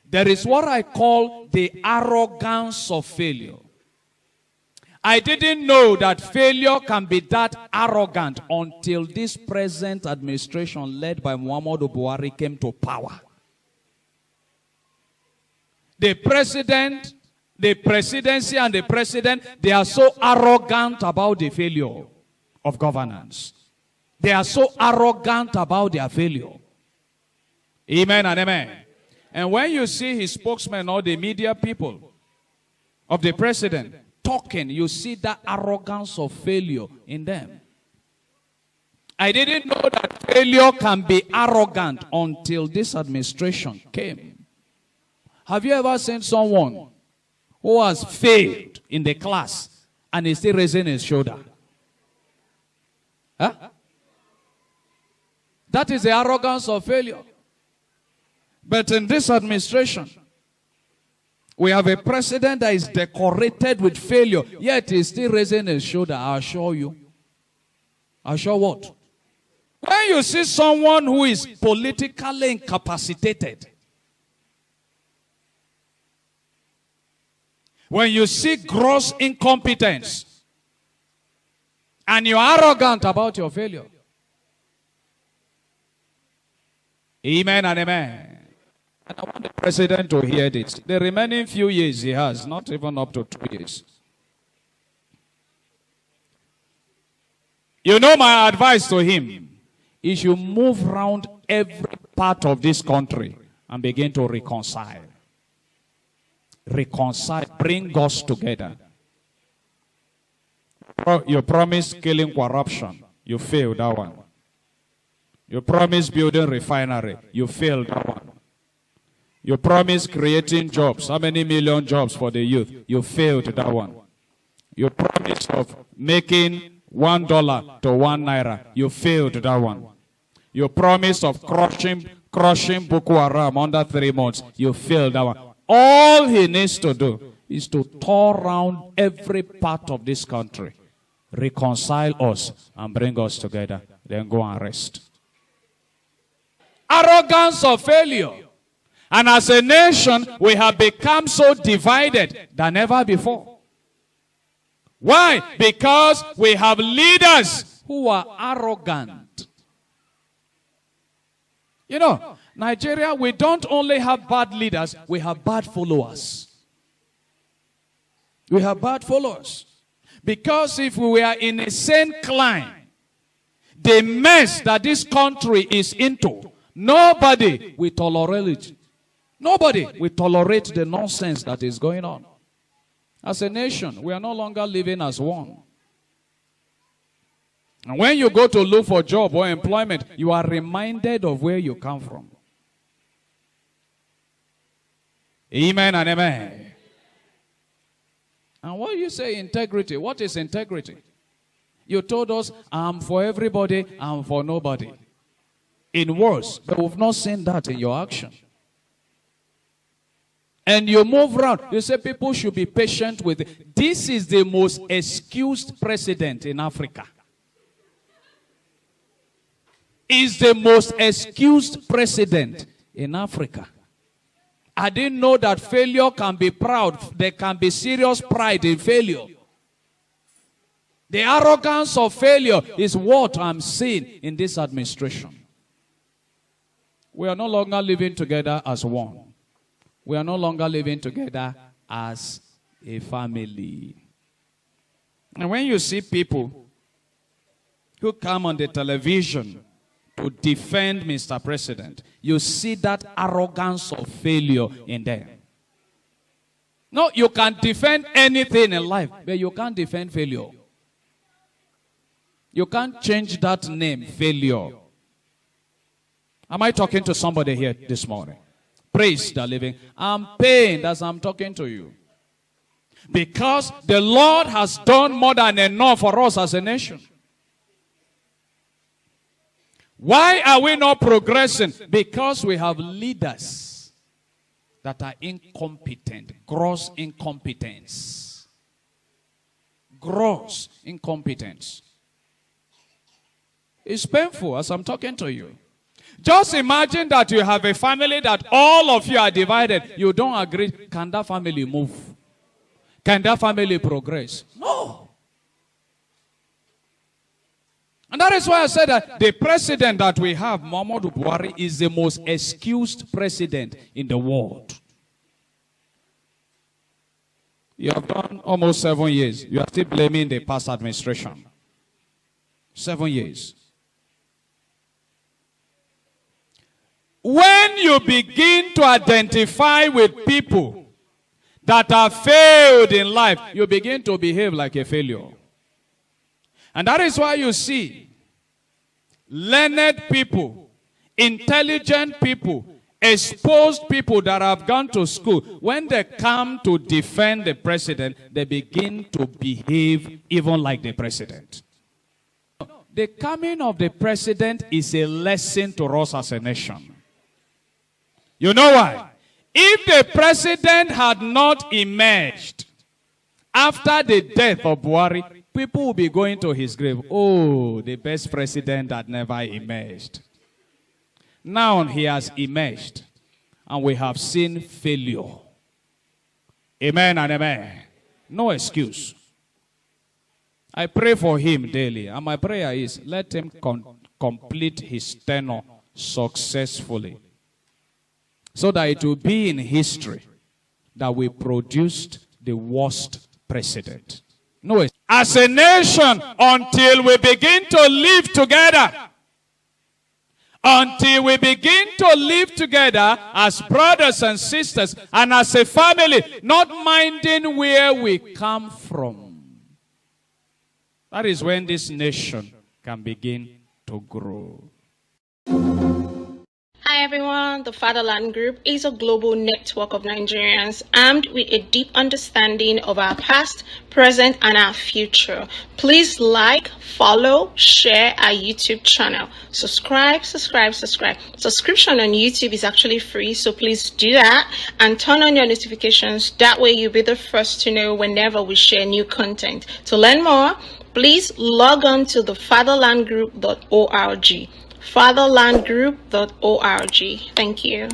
There is what I call the arrogance of failure. I didn't know that failure can be that arrogant until this present administration led by Muhammadu Buhari came to power. The president, the presidency and the president, they are so arrogant about the failure of governance. They are so arrogant about their failure. Amen and amen. And when you see his spokesman or the media people of the president talking, you see that arrogance of failure in them. I didn't know that failure can be arrogant until this administration came. Have you ever seen someone who has failed in the class and is still raising his shoulder? Huh? That is the arrogance of failure. But in this administration, we have a president that is decorated with failure, yet he's still raising his shoulder. I assure you. I assure what? When you see someone who is politically incapacitated, when you see gross incompetence, and you're arrogant about your failure. Amen and amen. And I want the president to hear this. The remaining few years he has, not even up to 2 years. You know my advice to him. He should move around every part of this country and begin to reconcile. Reconcile, bring us together. You promised killing corruption. You failed that one. You promised building refinery. You failed that one. You promised creating jobs. How many million jobs for the youth? You failed that one. You promised of making $1 to 1 naira. You failed that one. You promised of crushing Boko Haram under 3 months. You failed that one. All he needs to do is to tour around every part of this country, reconcile us, and bring us together. Then go and rest. Arrogance of failure. And as a nation, we have become so divided than ever before. Why? Because we have leaders who are arrogant. You know, Nigeria, we don't only have bad leaders, we have bad followers. We have bad followers. Because if we were in a sane climb, the mess that this country is into, nobody will tolerate it. Nobody will tolerate the nonsense that is going on. As a nation, we are no longer living as one. And when you go to look for job or employment, you are reminded of where you come from. Amen and amen. And what do you say integrity? What is integrity? You told us, I'm for everybody, I'm for nobody. In words, but we've not seen that in your action. And you move around. You say people should be patient with it. This is the most excused president in Africa. Is the most excused president in Africa. I didn't know that failure can be proud. There can be serious pride in failure. The arrogance of failure is what I'm seeing in this administration. We are no longer living together as one. We are no longer living together as a family. And when you see people who come on the television to defend Mr. President, you see that arrogance of failure in them. No, you can defend anything in life, but you can't defend failure. You can't change that name, failure. Am I talking to somebody here this morning? Praise the living. I'm pained as I'm talking to you. Because the Lord has done more than enough for us as a nation. Why are we not progressing? Because we have leaders that are incompetent. Gross incompetence. Gross incompetence. It's painful as I'm talking to you. Just imagine that you have a family that all of you are divided. You don't agree. Can that family move? Can that family progress? No. And that is why I said that the president that we have, Muhammadu Buhari, is the most excused president in the world. You have done almost 7 years. You are still blaming the past administration. 7 years. When you begin to identify with people that have failed in life, you begin to behave like a failure. And that is why you see learned people, intelligent people, exposed people that have gone to school, when they come to defend the president, they begin to behave even like the president. The coming of the president is a lesson to us as a nation. You know why? If the president had not emerged after the death of Buhari, people will be going to his grave. Oh, the best president that never emerged. Now he has emerged, and we have seen failure. Amen and amen. No excuse. I pray for him daily, and my prayer is, let him complete his tenure successfully, so that it will be in history that we produced the worst president. No, as a nation, until we begin to live together, until we begin to live together as brothers and sisters and as a family, not minding where we come from, that is when this nation can begin to grow. Hi everyone, the Fatherland Group is a global network of Nigerians armed with a deep understanding of our past, present, and our future. Please like, follow, share our YouTube channel. Subscribe. Subscription on YouTube is actually free, so please do that and turn on your notifications. That way you'll be the first to know whenever we share new content. To learn more, please log on to the fatherlandgroup.org. fatherlandgroup.org. Thank you.